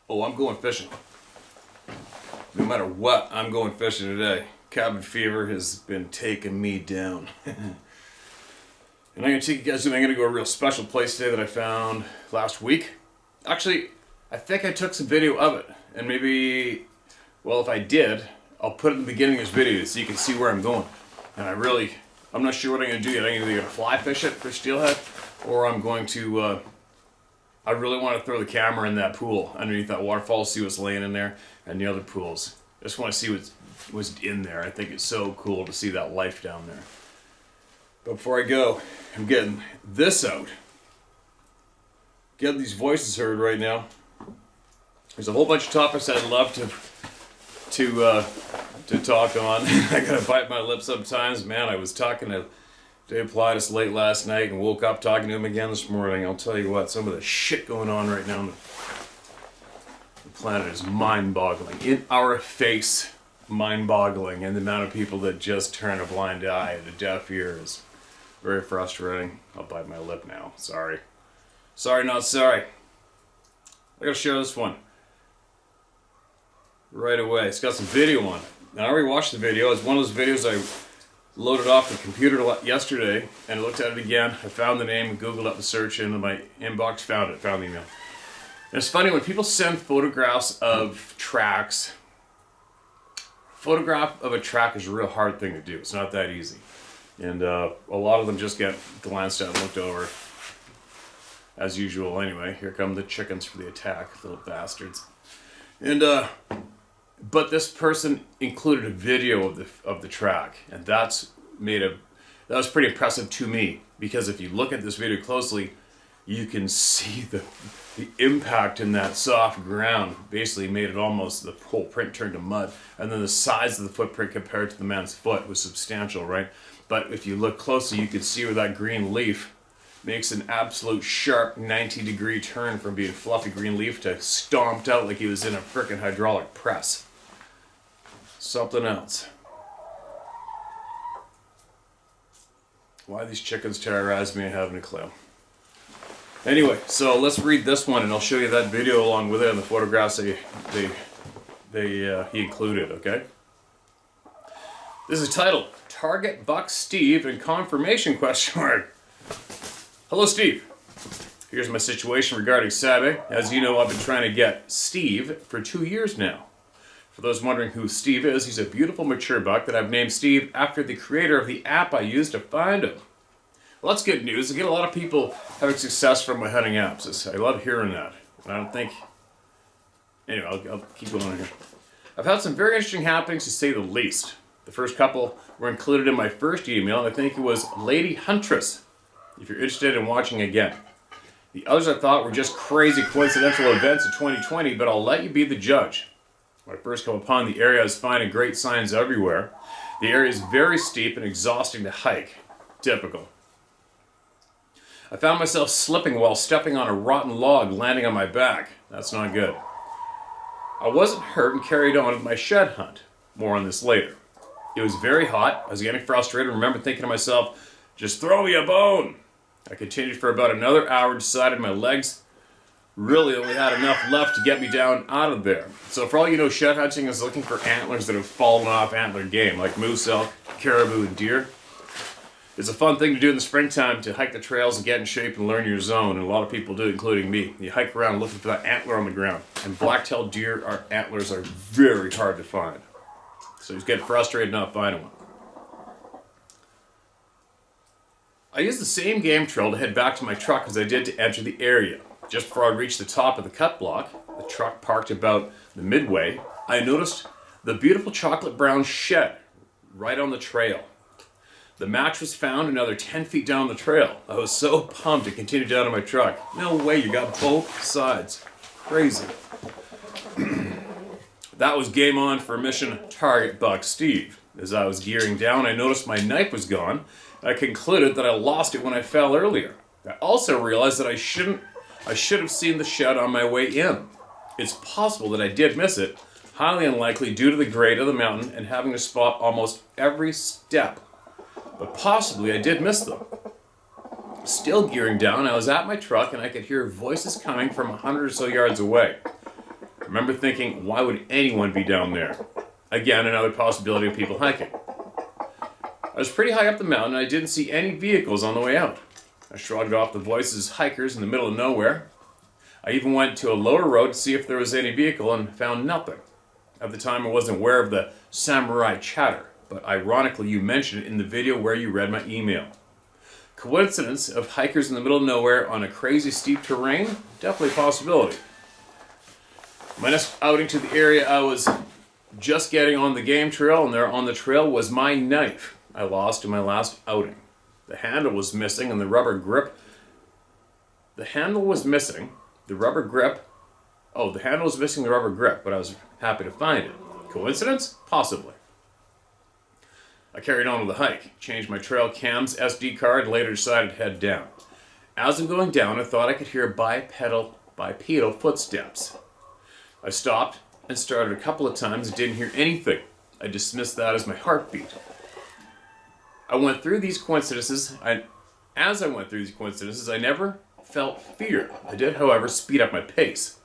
Oh, I'm going fishing. No matter what, I'm going fishing today. Cabin fever has been taking me down. And I'm going to take you guys with me. I'm going to go to a real special place today that I found last week. Actually, I think I took some video of it. And maybe, well, if I did, I'll put it in the beginning of this video so you can see where I'm going. And I'm not sure what I'm going to do yet. I'm either going to fly fish it for steelhead, or I'm going to, I really want to throw the camera in that pool underneath that waterfall, see what's laying in there, and the other pools. I just want to see what's in there. I think it's so cool to see that life down there. But before I go, I'm getting this out. Get these voices heard right now. There's a whole bunch of topics I'd love to talk on. I gotta bite my lip sometimes. Man, I was talking to Dave Plottis late last night and woke up talking to him again this morning. I'll tell you what, some of the shit going on right now on the planet is mind-boggling. In our face, mind-boggling. And the amount of people that just turn a blind eye and a deaf ear is very frustrating. I'll bite my lip now. Sorry. Sorry, not sorry. I gotta share this one right away. It's got some video on it. Now, I already watched the video. It's one of those videos I loaded off the computer yesterday and looked at it again. I found the name, Googled up the search into my inbox, found the email. And it's funny when people send photographs of tracks. Photograph of a track is a real hard thing to do. It's not that easy. And a lot of them just get glanced at and looked over. As usual, anyway. Here come the chickens for the attack, little bastards. And but this person included a video of the track, and that was pretty impressive to me, because if you look at this video closely, you can see the impact in that soft ground basically made it almost, the whole print turned to mud, and then the size of the footprint compared to the man's foot was substantial, right? But if you look closely, you can see where that green leaf makes an absolute sharp 90-degree turn from being fluffy green leaf to stomped out like he was in a frickin' hydraulic press. Something else. Why these chickens terrorize me, I haven't a clue. Anyway, so let's read this one, and I'll show you that video along with it and the photographs he included, okay? This is titled, Target Buck Steve and Confirmation question mark. Hello, Steve. Here's my situation regarding Sabe. As you know, I've been trying to get Steve for 2 years now. For those wondering who Steve is, he's a beautiful mature buck that I've named Steve after the creator of the app I use to find him. Well, that's good news. I get a lot of people having success from my hunting apps. I love hearing that. And I don't think... Anyway, I'll keep going here. I've had some very interesting happenings, to say the least. The first couple were included in my first email, and I think it was Lady Huntress, if you're interested in watching again. The others I thought were just crazy coincidental events of 2020, but I'll let you be the judge. When I first come upon the area, I was finding great signs everywhere. The area is very steep and exhausting to hike. Typical. I found myself slipping while stepping on a rotten log, landing on my back. That's not good. I wasn't hurt and carried on with my shed hunt. More on this later. It was very hot. I was getting frustrated and remember thinking to myself, just throw me a bone. I continued for about another hour and decided my legs really only had enough left to get me down out of there. So for all you know, shed hunting is looking for antlers that have fallen off antler game, like moose, elk, caribou, and deer. It's a fun thing to do in the springtime, to hike the trails and get in shape and learn your zone, and a lot of people do, including me. You hike around looking for that antler on the ground, and black-tailed deer antlers are very hard to find. So you get frustrated not finding one. I used the same game trail to head back to my truck as I did to enter the area. Just before I reached the top of the cut block, the truck parked about the midway, I noticed the beautiful chocolate brown shed right on the trail. The match was found another 10 feet down the trail. I was so pumped to continue down to my truck. No way, you got both sides. Crazy. That was game on for mission Target Buck Steve. As I was gearing down, I noticed my knife was gone. I concluded that I lost it when I fell earlier. I also realized that I should have seen the shed on my way in. It's possible that I did miss it, highly unlikely due to the grade of the mountain and having to spot almost every step. But possibly I did miss them. Still gearing down, I was at my truck and I could hear voices coming from 100 or so yards away. I remember thinking, why would anyone be down there? Again, another possibility of people hiking. I was pretty high up the mountain and I didn't see any vehicles on the way out. I shrugged off the voices as hikers in the middle of nowhere. I even went to a lower road to see if there was any vehicle and found nothing. At the time I wasn't aware of the samurai chatter, but ironically you mentioned it in the video where you read my email. Coincidence of hikers in the middle of nowhere on a crazy steep terrain? Definitely a possibility. My next outing to the area, I was just getting on the game trail, and there on the trail was my knife I lost in my last outing. The handle was missing and the rubber grip. The handle was missing. The rubber grip. Oh, the handle was missing the rubber grip, but I was happy to find it. Coincidence? Possibly. I carried on with the hike, changed my trail cam's SD card, and later decided to head down. As I'm going down, I thought I could hear bipedal footsteps. I stopped and started a couple of times and didn't hear anything. I dismissed that as my heartbeat. As I went through these coincidences, I never felt fear. I did, however, speed up my pace.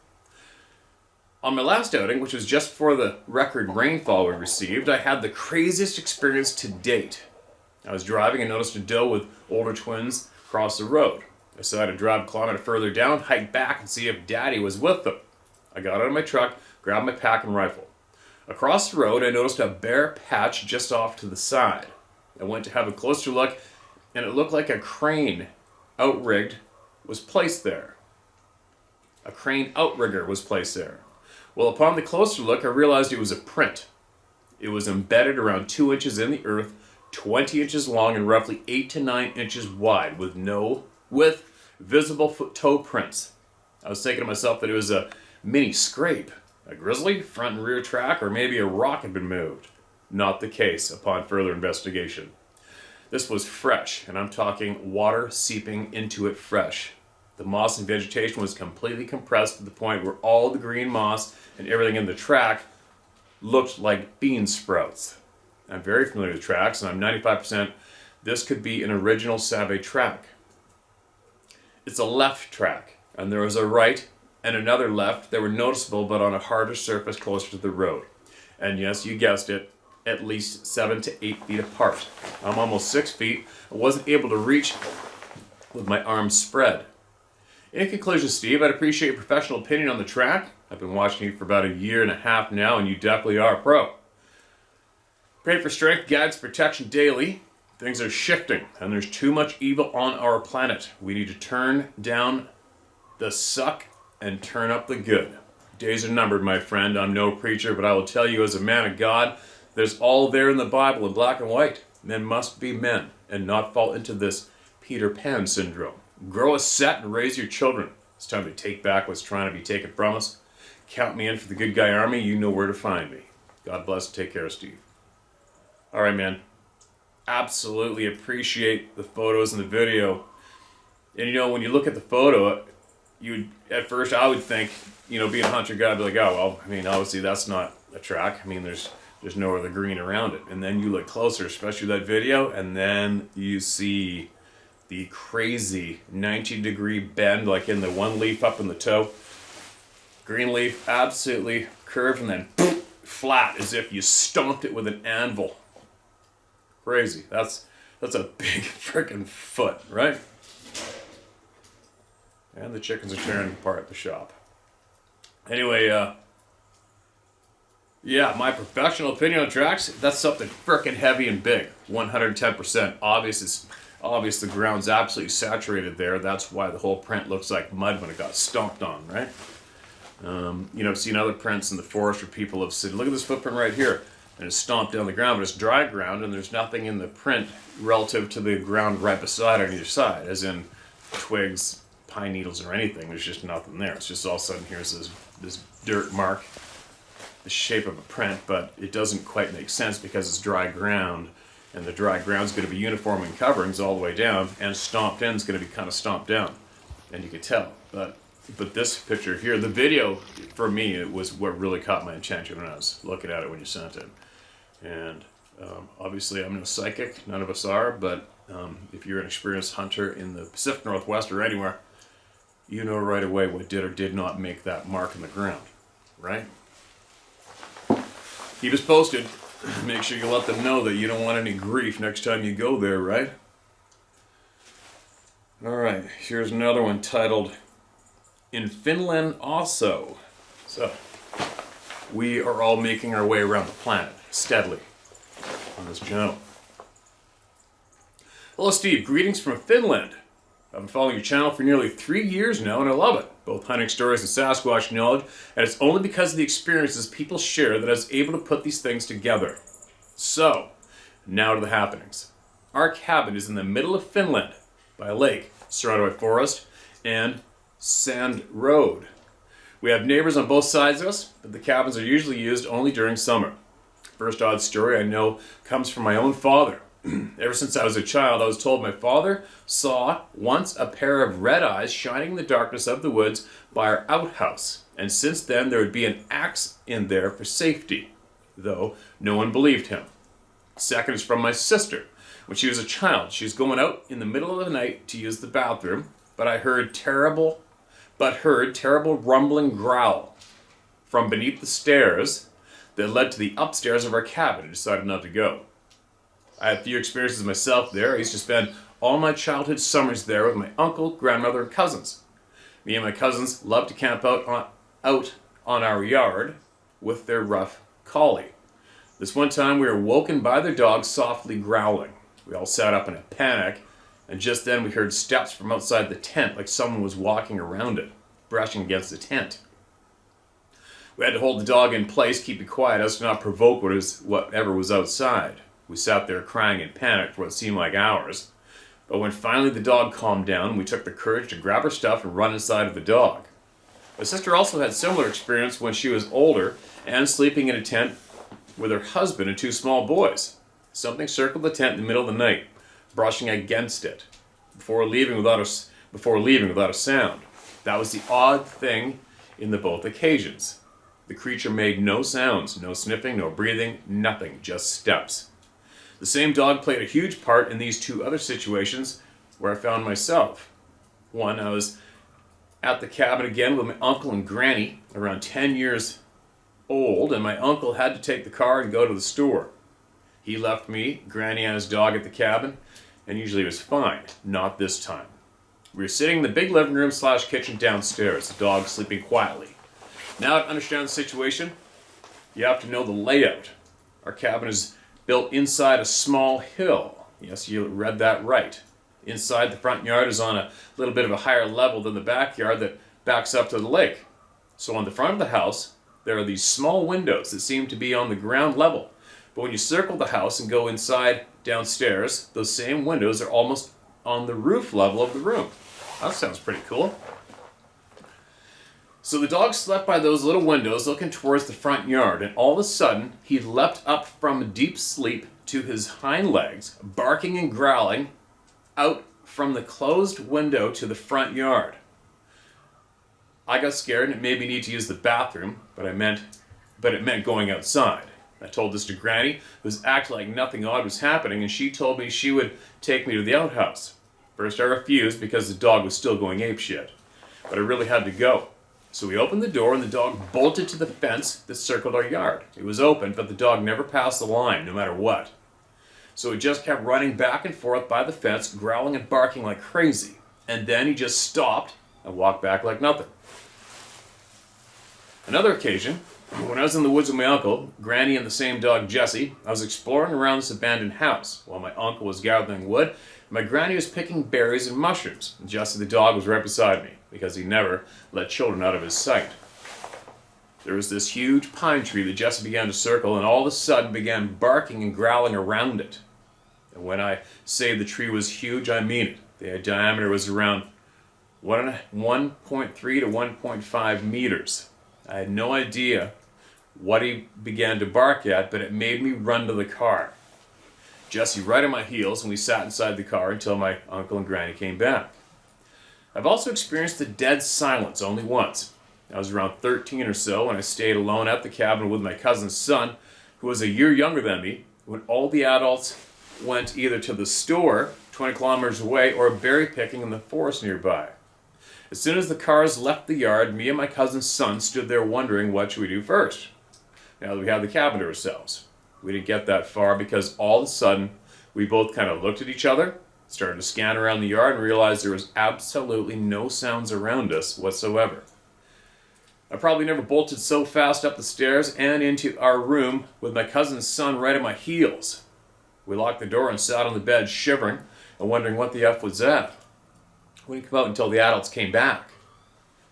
On my last outing, which was just before the record rainfall we received, I had the craziest experience to date. I was driving and noticed a doe with older twins cross the road. I decided to drive a kilometer further down, hike back, and see if Daddy was with them. I got out of my truck, grabbed my pack and rifle. Across the road, I noticed a bare patch just off to the side. I went to have a closer look, and it looked like a crane outrigged was placed there. A crane outrigger was placed there. Well, upon the closer look, I realized it was a print. It was embedded around 2 inches in the earth, 20 inches long, and roughly 8 to 9 inches wide, with visible toe prints. I was thinking to myself that it was a mini scrape, a grizzly, front and rear track, or maybe a rock had been moved. Not the case upon further investigation. This was fresh, and I'm talking water seeping into it fresh. The moss and vegetation was completely compressed to the point where all the green moss and everything in the track looked like bean sprouts. I'm very familiar with tracks, and I'm 95% this could be an original Save track. It's a left track, and there was a right and another left that were noticeable but on a harder surface closer to the road. And yes, you guessed it, at least 7 to 8 feet apart. I'm almost 6 feet. I wasn't able to reach with my arms spread. In conclusion, Steve, I'd appreciate your professional opinion on the track. I've been watching you for about 1.5 years now, and you definitely are a pro. Pray for strength, guides, protection daily. Things are shifting, and there's too much evil on our planet. We need to turn down the suck and turn up the good. Days are numbered, my friend. I'm no preacher, but I will tell you as a man of God, there's all there in the Bible in black and white. Men must be men and not fall into this Peter Pan syndrome. Grow a set and raise your children. It's time to take back what's trying to be taken from us. Count me in for the Good Guy Army. You know where to find me. God bless and take care, Steve. All right, man. Absolutely appreciate the photos and the video. And you know, when you look at the photo, at first I would think, being a hunter guy, I'd be like, oh, well, obviously that's not a track. There's no other green around it. And then you look closer, especially that video, and then you see the crazy 90-degree bend, like in the one leaf up in the toe. Green leaf, absolutely curved, and then poof, flat, as if you stomped it with an anvil. Crazy. That's a big freaking foot, right? And the chickens are tearing apart the shop. Anyway, yeah, my professional opinion on tracks, that's something freaking heavy and big. 110%. Obvious the ground's absolutely saturated there. That's why the whole print looks like mud when it got stomped on, right? I've seen other prints in the forest where people have said, look at this footprint right here. And it's stomped down the ground, but it's dry ground, and there's nothing in the print relative to the ground right beside on either side, as in twigs, pine needles, or anything. There's just nothing there. It's just all of a sudden here's this dirt mark, the shape of a print, but it doesn't quite make sense because it's dry ground, and the dry ground's going to be uniform in coverings all the way down, and stomped in is going to be kind of stomped down, and you can tell. But this picture here, the video, for me, it was what really caught my attention when I was looking at it when you sent it. And obviously I'm no psychic, none of us are, but if you're an experienced hunter in the Pacific Northwest or anywhere, you know right away what did or did not make that mark in the ground. right? Keep us posted. Make sure you let them know that you don't want any grief next time you go there, right? Alright, here's another one titled, In Finland Also. So, we are all making our way around the planet, steadily, on this channel. Hello Steve, greetings from Finland. I've been following your channel for nearly 3 years now and I love it. Both hunting stories and Sasquatch knowledge, and it's only because of the experiences people share that I was able to put these things together. So, now to the happenings. Our cabin is in the middle of Finland, by a lake, surrounded by forest and sand road. We have neighbors on both sides of us, but the cabins are usually used only during summer. First odd story I know comes from my own father. Ever since I was a child, I was told my father saw once a pair of red eyes shining in the darkness of the woods by our outhouse, and since then there would be an axe in there for safety, though no one believed him. Second is from my sister. When she was a child, she was going out in the middle of the night to use the bathroom, but heard terrible rumbling growl from beneath the stairs that led to the upstairs of our cabin and decided not to go. I had a few experiences myself there. I used to spend all my childhood summers there with my uncle, grandmother, and cousins. Me and my cousins loved to camp out on our yard with their rough collie. This one time we were woken by their dog softly growling. We all sat up in a panic, and just then we heard steps from outside the tent like someone was walking around it, brushing against the tent. We had to hold the dog in place, keep it quiet, as to not provoke whatever was outside. We sat there crying in panic for what seemed like hours. But when finally the dog calmed down, we took the courage to grab our stuff and run inside of the dog. My sister also had similar experience when she was older and sleeping in a tent with her husband and 2 small boys. Something circled the tent in the middle of the night, brushing against it, before leaving without a sound. That was the odd thing in the both occasions. The creature made no sounds, no sniffing, no breathing, nothing, just steps. The same dog played a huge part in these 2 other situations where I found myself. One, I was at the cabin again with my uncle and granny, around 10 years old, and my uncle had to take the car and go to the store. He left me, granny, and his dog at the cabin, and usually it was fine. Not this time. We were sitting in the big living room / kitchen downstairs, the dog sleeping quietly. Now to understand the situation, you have to know the layout. Our cabin is built inside a small hill. Yes, you read that right. Inside, the front yard is on a little bit of a higher level than the backyard that backs up to the lake. So on the front of the house, there are these small windows that seem to be on the ground level. But when you circle the house and go inside downstairs, those same windows are almost on the roof level of the room. That sounds pretty cool. So the dog slept by those little windows looking towards the front yard, and all of a sudden he leapt up from deep sleep to his hind legs, barking and growling out from the closed window to the front yard. I got scared and it made me need to use the bathroom, but it meant going outside. I told this to Granny, who was acting like nothing odd was happening, and she told me she would take me to the outhouse. First I refused because the dog was still going apeshit, but I really had to go. So we opened the door and the dog bolted to the fence that circled our yard. It was open, but the dog never passed the line, no matter what. So he just kept running back and forth by the fence, growling and barking like crazy. And then he just stopped and walked back like nothing. Another occasion, when I was in the woods with my uncle, Granny, and the same dog Jessie, I was exploring around this abandoned house while my uncle was gathering wood, and my granny was picking berries and mushrooms. And Jessie the dog was right beside me, because he never let children out of his sight. There was this huge pine tree that Jessie began to circle, and all of a sudden began barking and growling around it. And when I say the tree was huge, I mean it. The diameter was around 1.3 to 1.5 meters. I had no idea what he began to bark at, but it made me run to the car. Jessie right on my heels, and we sat inside the car until my uncle and granny came back. I've also experienced the dead silence only once. I was around 13 or so, and I stayed alone at the cabin with my cousin's son, who was a year younger than me, when all the adults went either to the store 20 kilometers away or berry picking in the forest nearby. As soon as the cars left the yard, me and my cousin's son stood there wondering what should we do first. Now that we had the cabin to ourselves. We didn't get that far because all of a sudden we both kind of looked at each other, started to scan around the yard, and realized there was absolutely no sounds around us whatsoever. I probably never bolted so fast up the stairs and into our room with my cousin's son right at my heels. We locked the door and sat on the bed shivering and wondering what the F was that. We didn't come out until the adults came back.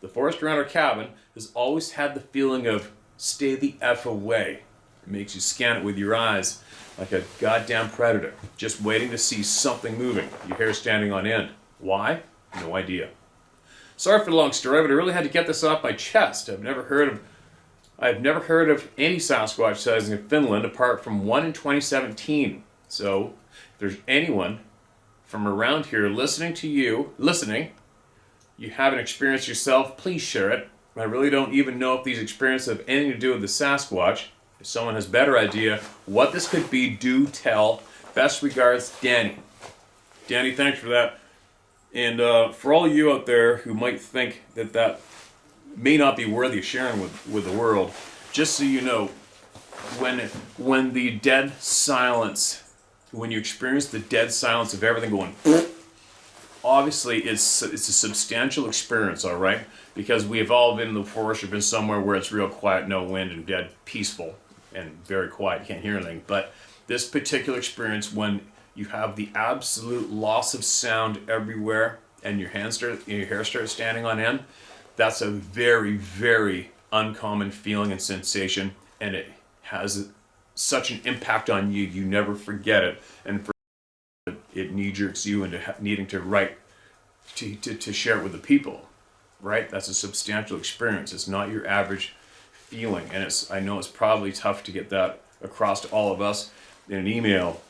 The forest around our cabin has always had the feeling of stay the F away. It makes you scan it with your eyes like a goddamn predator, just waiting to see something moving, your hair standing on end. Why? No idea. Sorry for the long story, but I really had to get this off my chest. I've never heard of any Sasquatch sighting in Finland apart from one in 2017. So, if there's anyone from around here listening, you haven't experienced yourself, please share it. I really don't even know if these experiences have anything to do with the Sasquatch. If someone has a better idea what this could be, do tell. Best regards, Danny. Danny, thanks for that. And for all of you out there who might think that may not be worthy of sharing with the world, just so you know, when the dead silence, when you experience the dead silence of everything going, obviously it's a substantial experience, all right? Because we have all been in the forest or been somewhere where it's real quiet, no wind, and dead, peaceful, and very quiet, you can't hear anything. But this particular experience, when you have the absolute loss of sound everywhere, and your hair starts standing on end, that's a very, very uncommon feeling and sensation, and it has such an impact on you, you never forget it, and it knee-jerks you into needing to write, to share it with the people, right? That's a substantial experience. It's not your average feeling, and I know it's probably tough to get that across to all of us in an email,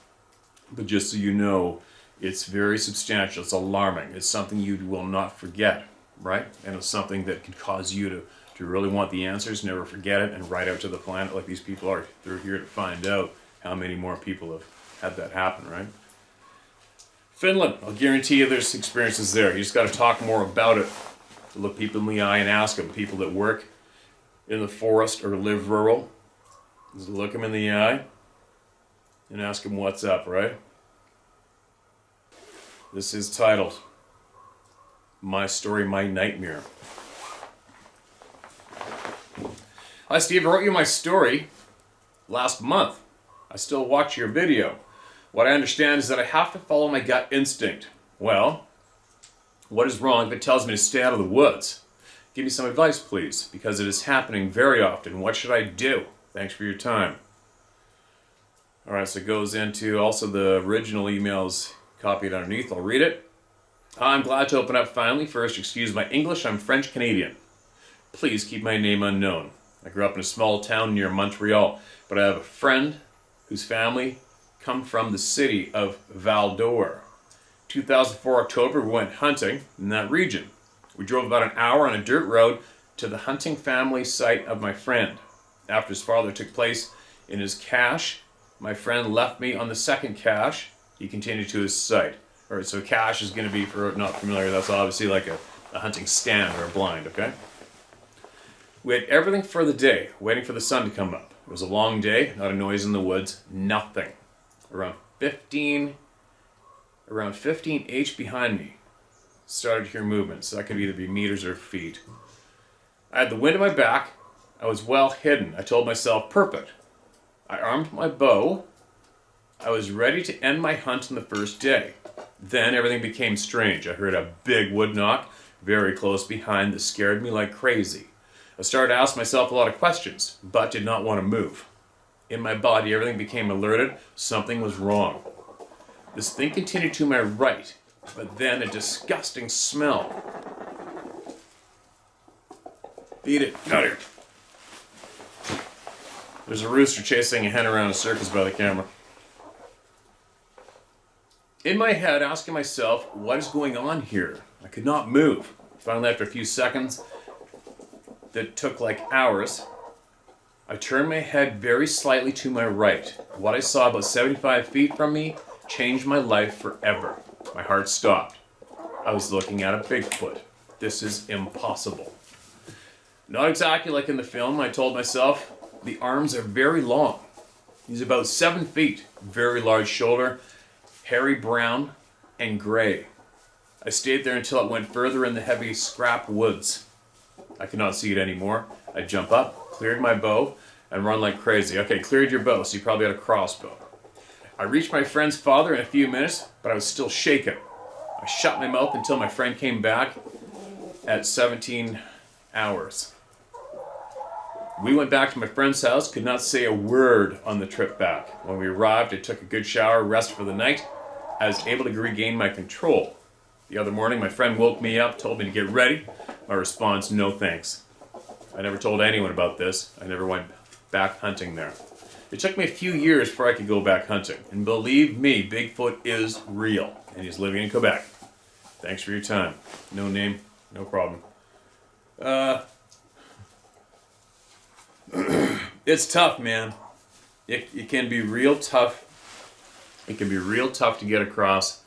but just so you know, it's very substantial. It's alarming. It's something you will not forget, right? And it's something that can cause you to really want the answers, never forget it, and write out to the planet like these people are. They're here to find out how many more people have had that happen, right? Finland, I'll guarantee you there's experiences there. You just got to talk more about it. Look people in the eye and ask them. People that work in the forest or live rural, just look them in the eye and ask them what's up, right? This is titled, My Story, My Nightmare. Hi Steve, I wrote you my story last month. I still watch your video. What I understand is that I have to follow my gut instinct. Well, what is wrong if it tells me to stay out of the woods? Give me some advice, please, because it is happening very often. What should I do? Thanks for your time. Alright, so it goes into also the original emails copied underneath. I'll read it. I'm glad to open up finally. First, excuse my English. I'm French Canadian. Please keep my name unknown. I grew up in a small town near Montreal, but I have a friend whose family come from the city of Val d'Or. 2004 October, we went hunting in that region. We drove about an hour on a dirt road to the hunting family site of my friend. After his father took place in his cache, my friend left me on the second cache. He continued to his site. Alright, so cache is going to be, for not familiar, that's obviously like a hunting stand or a blind, okay? We had everything for the day, waiting for the sun to come up. It was a long day, not a noise in the woods, nothing. Around 15 H behind me, started to hear movement, so that could either be meters or feet. I had the wind at my back, I was well hidden. I told myself, perfect. I armed my bow, I was ready to end my hunt on the first day. Then everything became strange. I heard a big wood knock very close behind that scared me like crazy. I started to ask myself a lot of questions, but did not want to move. In my body, everything became alerted. Something was wrong. This thing continued to my right, but then a disgusting smell. Beat it. Out here. There's a rooster chasing a hen around a circus by the camera. In my head, asking myself, what is going on here? I could not move. Finally, after a few seconds, that took like hours, I turned my head very slightly to my right. What I saw about 75 feet from me changed my life forever. My heart stopped. I was looking at a Bigfoot. This is impossible. Not exactly like in the film. I told myself the arms are very long. He's about 7 feet, very large shoulder, hairy brown and gray. I stayed there until it went further in the heavy scrap woods. I could not see it anymore. I jump up, cleared my bow, and run like crazy. Okay, cleared your bow, so you probably had a crossbow. I reached my friend's father in a few minutes, but I was still shaken. I shut my mouth until my friend came back at 17 hours. We went back to my friend's house, could not say a word on the trip back. When we arrived, I took a good shower, rest for the night. I was able to regain my control. The other morning, my friend woke me up, told me to get ready. My response, no thanks. I never told anyone about this. I never went back hunting there. It took me a few years before I could go back hunting. And believe me, Bigfoot is real. And he's living in Quebec. Thanks for your time. No name, no problem. It's tough, man. It can be real tough. It can be real tough to get across,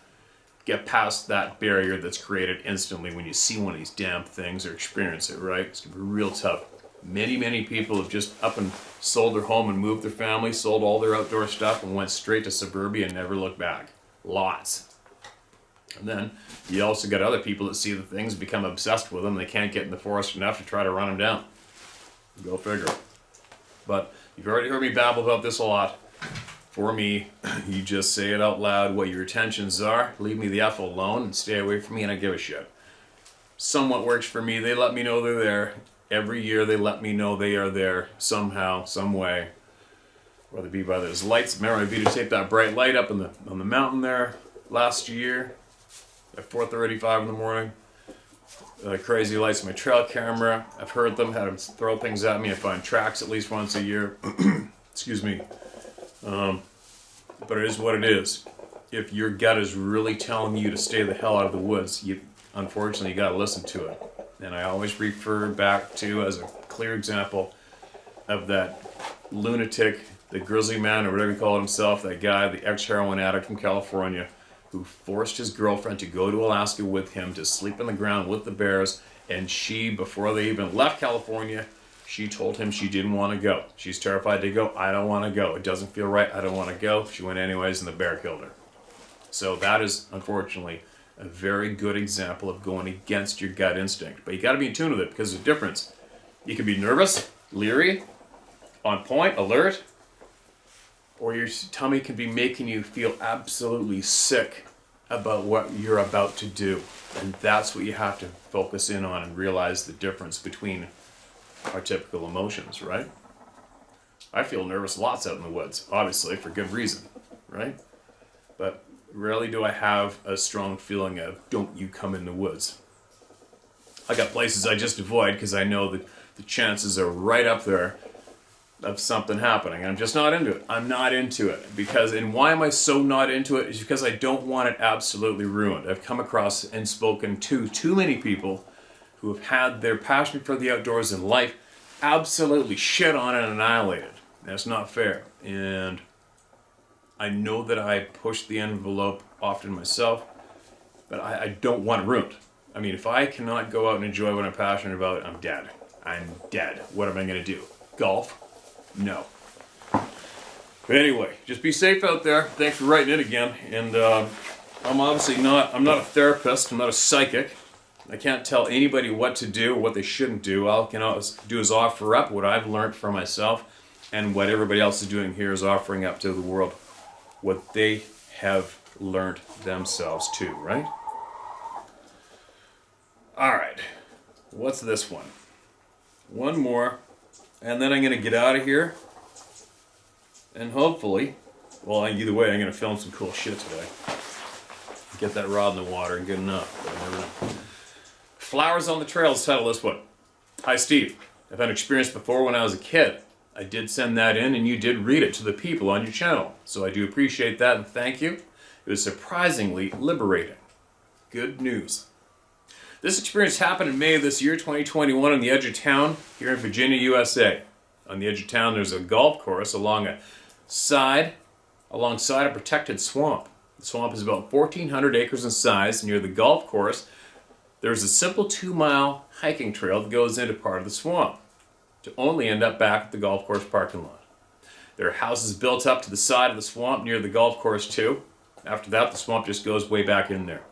get past that barrier that's created instantly when you see one of these damn things or experience it, right? It's going to be real tough. Many people have just up and sold their home and moved their family, sold all their outdoor stuff and went straight to suburbia and never looked back. Lots. And then you also got other people that see the things, become obsessed with them. They can't get in the forest enough to try to run them down. Go figure. But you've already heard me babble about this a lot. For me, you just say it out loud what your intentions are. Leave me the F alone and stay away from me, and I give a shit. Somewhat works for me. They let me know they're there. Every year they let me know they are there somehow, some way. Whether it be by those lights. Remember I videotaped that bright light up on the mountain there last year at 4:35 in the morning. Crazy lights on my trail camera. I've heard them, had them throw things at me. I find tracks at least once a year. Excuse me. But it is what it is. If your gut is really telling you to stay the hell out of the woods, unfortunately you gotta listen to it. And I always refer back to, as a clear example, of that lunatic, the grizzly man, or whatever he called himself, that guy, the ex-heroin addict from California, who forced his girlfriend to go to Alaska with him to sleep on the ground with the bears, and she, before they even left California, she told him she didn't want to go. She's terrified to go. I don't want to go. It doesn't feel right. I don't want to go. She went anyways, and the bear killed her. So that is, unfortunately, a very good example of going against your gut instinct. But you got to be in tune with it, because there's a difference. You can be nervous, leery, on point, alert, or your tummy can be making you feel absolutely sick about what you're about to do. And that's what you have to focus in on and realize the difference between our typical emotions, right? I feel nervous lots out in the woods, obviously, for good reason, right? But rarely do I have a strong feeling of, don't you come in the woods. I got places I just avoid because I know that the chances are right up there of something happening. I'm just not into it. I'm not into it. And why am I so not into it? Is because I don't want it absolutely ruined. I've come across and spoken to too many people who have had their passion for the outdoors in life absolutely shit on and annihilated. That's not fair. And I know that I push the envelope often myself, but I don't want it ruined. I mean, if I cannot go out and enjoy what I'm passionate about, I'm dead. I'm dead. What am I going to do? Golf? No. But anyway, just be safe out there. Thanks for writing it again. And I'm not a therapist. I'm not a psychic. I can't tell anybody what to do or what they shouldn't do. All I can always do is offer up what I've learned for myself, and what everybody else is doing here is offering up to the world what they have learned themselves too, right? All right. What's this one? One more, and then I'm going to get out of here. And hopefully, well, either way, I'm going to film some cool shit today. Get that rod in the water and good enough, but I never know. Flowers on the Trail is title this one. Hi, Steve. I've had an experience before when I was a kid. I did send that in, and you did read it to the people on your channel. So I do appreciate that, and thank you. It was surprisingly liberating. Good news. This experience happened in May of this year, 2021, on the edge of town here in Virginia, USA. On the edge of town, there's a golf course alongside a protected swamp. The swamp is about 1,400 acres in size. Near the golf course, There's a simple 2-mile hiking trail that goes into part of the swamp, to only end up back at the golf course parking lot. There are houses built up to the side of the swamp near the golf course too. After that, the swamp just goes way back in there.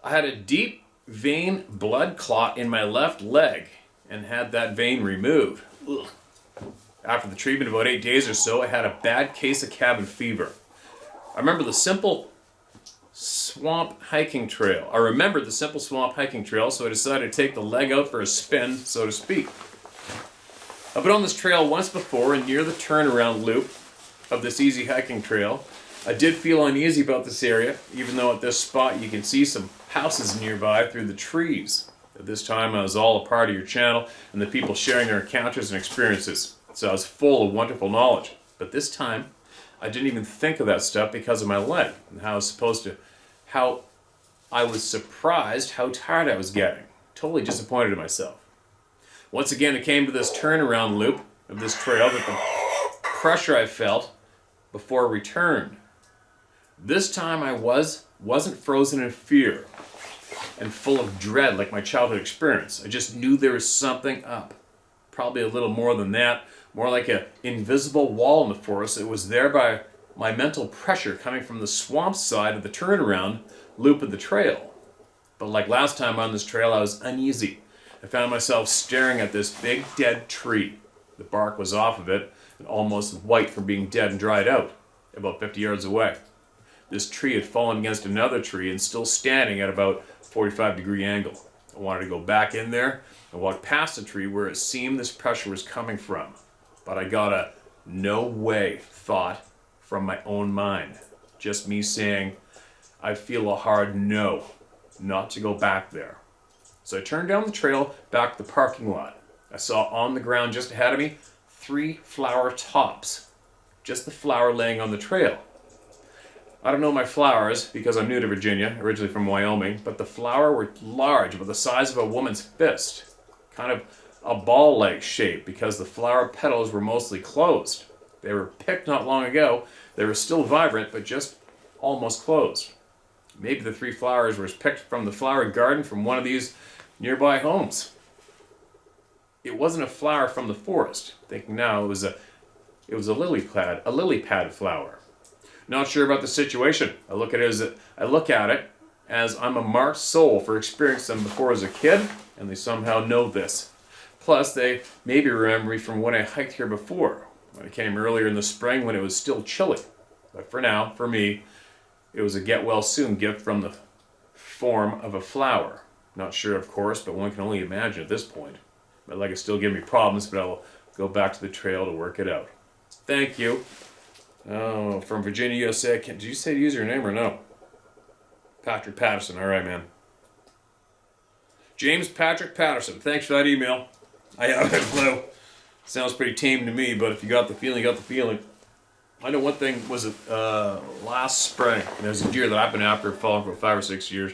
I had a deep vein blood clot in my left leg and had that vein removed. Ugh. After the treatment, about 8 days or so, I had a bad case of cabin fever. I remembered the simple swamp hiking trail, so I decided to take the leg out for a spin, so to speak. I've been on this trail once before, and near the turnaround loop of this easy hiking trail, I did feel uneasy about this area, even though at this spot you can see some houses nearby through the trees. At this time, I was all a part of your channel and the people sharing their encounters and experiences, so I was full of wonderful knowledge. But this time, I didn't even think of that stuff because of my leg and how I was surprised how tired I was getting. Totally disappointed in myself. Once again, it came to this turnaround loop of this trail that the pressure I felt before returned. This time I wasn't frozen in fear and full of dread like my childhood experience. I just knew there was something up. Probably a little more than that, more like an invisible wall in the forest that was there by my mental pressure coming from the swamp side of the turnaround loop of the trail. But like last time on this trail, I was uneasy. I found myself staring at this big dead tree. The bark was off of it and almost white from being dead and dried out, about 50 yards away. This tree had fallen against another tree and still standing at about 45-degree angle. I wanted to go back in there and walk past the tree where it seemed this pressure was coming from. But I got a no way thought from my own mind. Just me saying, I feel a hard no, not to go back there. So I turned down the trail back to the parking lot. I saw on the ground just ahead of me 3 flower tops. Just the flower laying on the trail. I don't know my flowers because I'm new to Virginia, originally from Wyoming, but the flower were large, about the size of a woman's fist. Kind of a ball-like shape because the flower petals were mostly closed. They were picked not long ago. They were still vibrant, but just almost closed. Maybe the 3 flowers were picked from the flower garden from one of these nearby homes. It wasn't a flower from the forest. Thinking now, it was a lily pad flower. Not sure about the situation. I look at it as I'm a marked soul for experiencing them before as a kid, and they somehow know this. Plus, they maybe remember me from when I hiked here before, when I came earlier in the spring when it was still chilly. But for now, for me, it was a get-well-soon gift from the form of a flower. Not sure, of course, but one can only imagine at this point. But like it still give me problems, but I'll go back to the trail to work it out. Thank you. Oh, from Virginia, USA. Did you say to use your name or no? Patrick Patterson. All right, man. James Patrick Patterson. Thanks for that email. I have a clue. Sounds pretty tame to me, but if you got the feeling, you got the feeling. I know one thing was last spring. There's a deer that I've been after following for 5 or 6 years.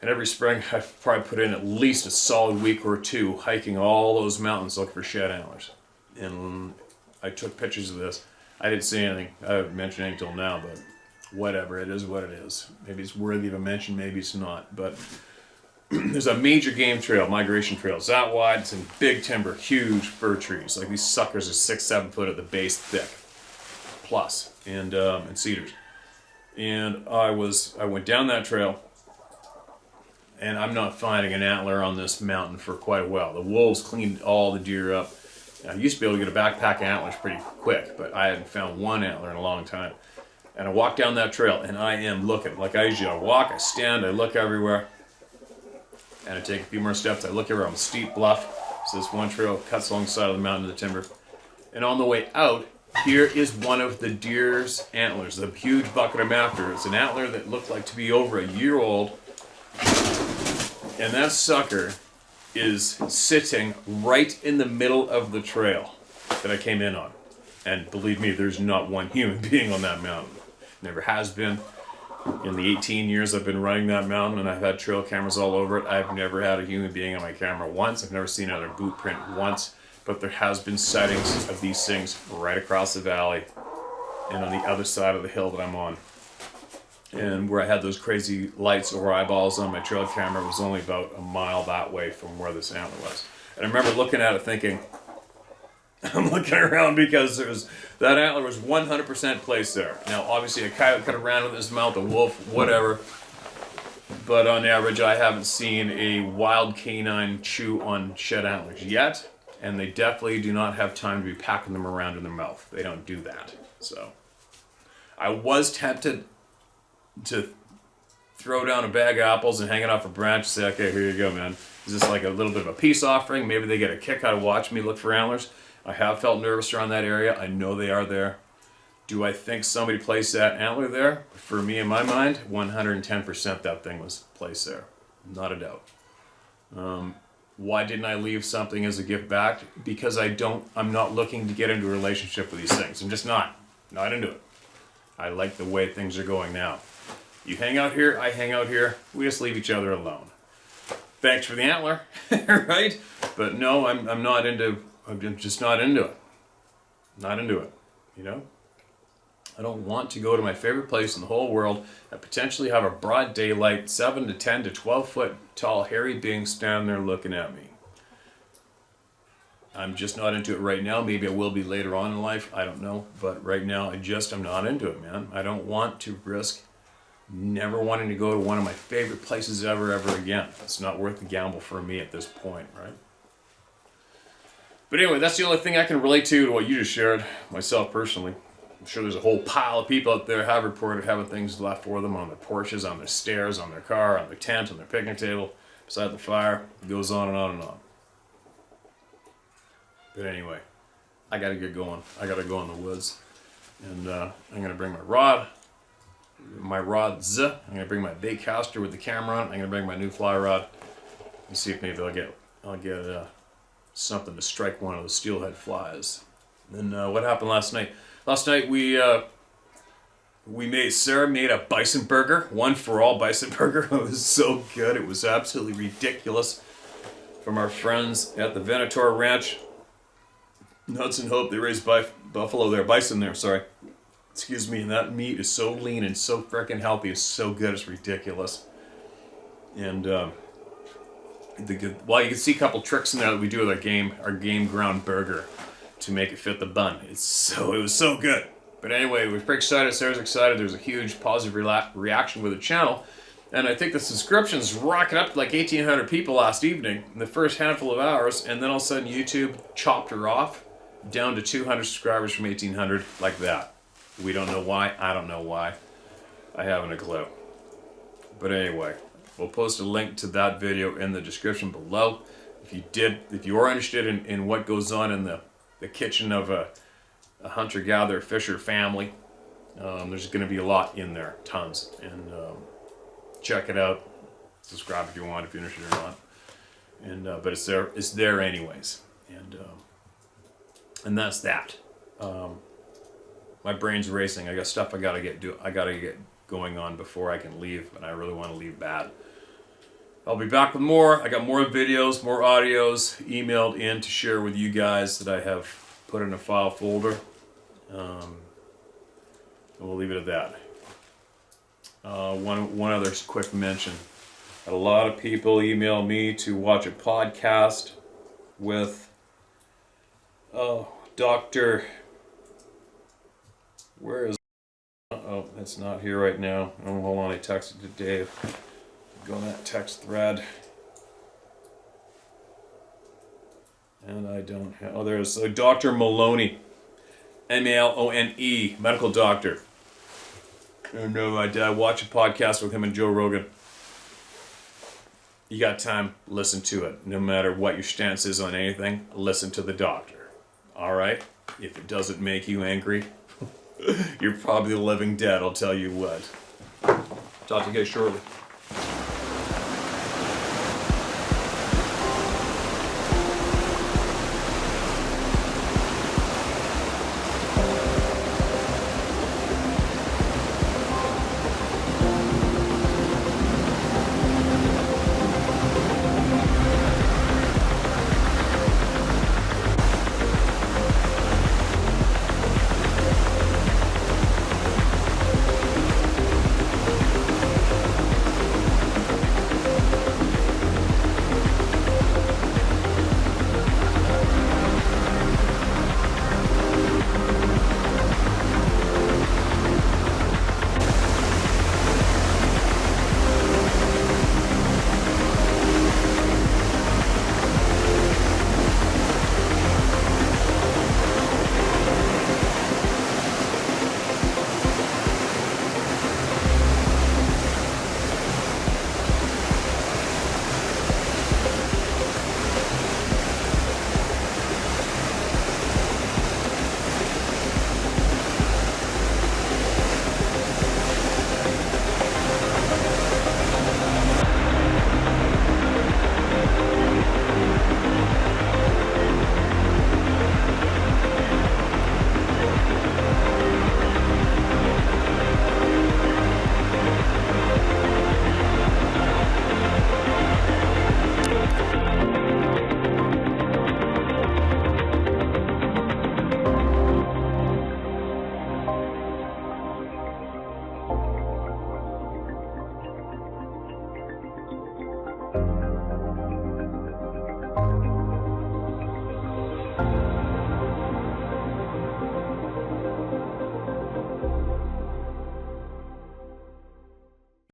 And every spring, I've probably put in at least a solid week or 2 hiking all those mountains looking for shed antlers. And I took pictures of this. I didn't see anything. I haven't mentioned anything until now, but whatever. It is what it is. Maybe it's worthy of a mention, maybe it's not. But there's a major game trail, migration trail. It's that wide. It's in big timber, huge fir trees. Like these suckers are 6-7 foot at the base thick, plus, and cedars. And I went down that trail, and I'm not finding an antler on this mountain for quite a while. The wolves cleaned all the deer up. I used to be able to get a backpack of antlers pretty quick, but I hadn't found one antler in a long time. And I walked down that trail, and I am looking. Like I usually walk, I stand, I look everywhere. And I take a few more steps, I look everywhere on a steep bluff. So this one trail cuts along the side of the mountain to the timber. And on the way out, here is one of the deer's antlers, the huge bucket I'm after. It's an antler that looked like to be over a year old. And that sucker is sitting right in the middle of the trail that I came in on. And believe me, there's not one human being on that mountain. Never has been. In the 18 years I've been running that mountain and I've had trail cameras all over it, I've never had a human being on my camera once. I've never seen another boot print once. But there has been sightings of these things right across the valley and on the other side of the hill that I'm on. And where I had those crazy lights over eyeballs on my trail camera was only about a mile that way from where this antler was. And I remember looking at it thinking, I'm looking around because that antler was 100% placed there. Now, obviously, a coyote could have ran with his mouth, a wolf, whatever. But on average, I haven't seen a wild canine chew on shed antlers yet. And they definitely do not have time to be packing them around in their mouth. They don't do that. So, I was tempted to throw down a bag of apples and hang it off a branch and say, okay, here you go, man. Is this like a little bit of a peace offering? Maybe they get a kick out of watching me look for antlers. I have felt nervous around that area. I know they are there. Do I think somebody placed that antler there? For me, in my mind, 110% that thing was placed there. Not a doubt. Why didn't I leave something as a gift back? Because I'm not looking to get into a relationship with these things. I'm just not into it. I like the way things are going now. You hang out here, I hang out here. We just leave each other alone. Thanks for the antler, right? But no, I'm just not into it. Not into it, you know? I don't want to go to my favorite place in the whole world and potentially have a broad daylight, 7 to 10 to 12 foot tall hairy being standing there looking at me. I'm just not into it right now. Maybe I will be later on in life. I don't know. But right now, I'm not into it, man. I don't want to risk never wanting to go to one of my favorite places ever again. It's not worth the gamble for me at this point, right? But anyway, that's the only thing I can relate to what you just shared, myself personally. I'm sure there's a whole pile of people out there have reported having things left for them on their porches, on their stairs, on their car, on their tent, on their picnic table, beside the fire. It goes on and on and on. But anyway, I gotta get going. I gotta go in the woods. And I'm gonna bring my rods. I'm gonna bring my bait caster with the camera on. I'm gonna bring my new fly rod and see if maybe I'll get something to strike one of the steelhead flies. And what happened last night? Last night Sarah made a bison burger, one for all bison burger. It was so good. It was absolutely ridiculous. From our friends at the Venator Ranch, Hudson Hope, they raise bison there, sorry. Excuse me, and that meat is so lean and so freaking healthy. It's so good, it's ridiculous. And you can see a couple tricks in there that we do with our game ground burger to make it fit the bun. It was so good. But anyway, we're pretty excited. Sarah's excited. There's a huge positive reaction with the channel. And I think the subscriptions rocketed up to like 1,800 people last evening in the first handful of hours. And then all of a sudden YouTube chopped her off down to 200 subscribers from 1,800 like that. We don't know why. I don't know why. I haven't a clue. But anyway, we'll post a link to that video in the description below. If you are interested in what goes on in the kitchen of a hunter-gatherer fisher family, there's going to be a lot in there, tons. And check it out. Subscribe if you want, if you're interested or not. And but it's there anyways. And that's that. My brain's racing. I got stuff I gotta get going on before I can leave, and I really want to leave bad. I'll be back with more. I got more videos, more audios emailed in to share with you guys that I have put in a file folder. And we'll leave it at that. One other quick mention. Had a lot of people email me to watch a podcast with Dr. Where is... Oh, it's not here right now. Oh, hold on, I texted to Dave. Go on that text thread. And I don't have... Oh, there's Dr. Maloney. M-A-L-O-N-E, medical doctor. And I watch a podcast with him and Joe Rogan. You got time, listen to it. No matter what your stance is on anything, listen to the doctor. Alright? If it doesn't make you angry, you're probably the living dead, I'll tell you what. Talk to you guys shortly.